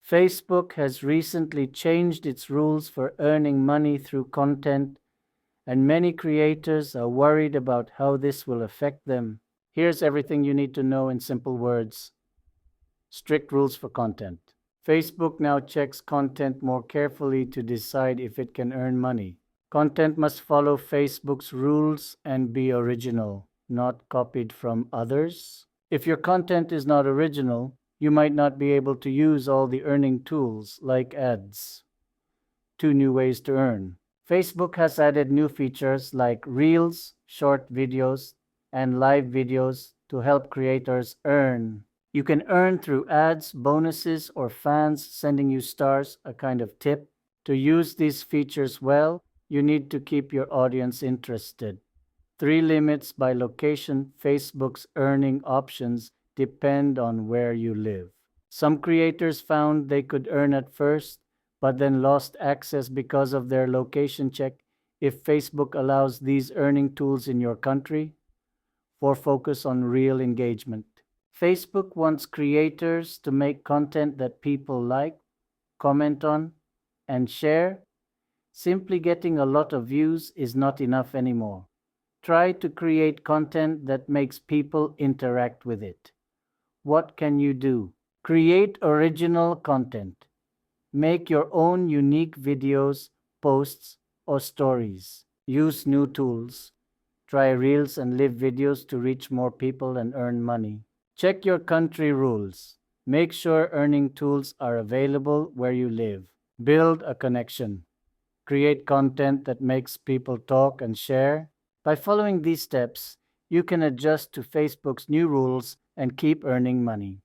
Facebook has recently changed its rules for earning money through content, and many creators are worried about how this will affect them. Here's everything you need to know in simple words. Strict rules for content. Facebook now checks content more carefully to decide if it can earn money. Content must follow Facebook's rules and be original, not copied from others. If your content is not original, you might not be able to use all the earning tools like ads. 2 new ways to earn. Facebook has added new features like Reels, short videos, and live videos to help creators earn. You can earn through ads, bonuses, or fans sending you stars, a kind of tip. To use these features well, you need to keep your audience interested. 3 limits by location. Facebook's earning options depend on where you live. Some creators found they could earn at first, but then lost access because of their location check. If Facebook allows these earning tools in your country, focus on real engagement. Facebook wants creators to make content that people like, comment on, and share. Simply getting a lot of views is not enough anymore. Try to create content that makes people interact with it. What can you do? Create original content. Make your own unique videos, posts, or stories. Use new tools. Try Reels and live videos to reach more people and earn money. Check your country rules. Make sure earning tools are available where you live. Build a connection. Create content that makes people talk and share. By following these steps, you can adjust to Facebook's new rules and keep earning money.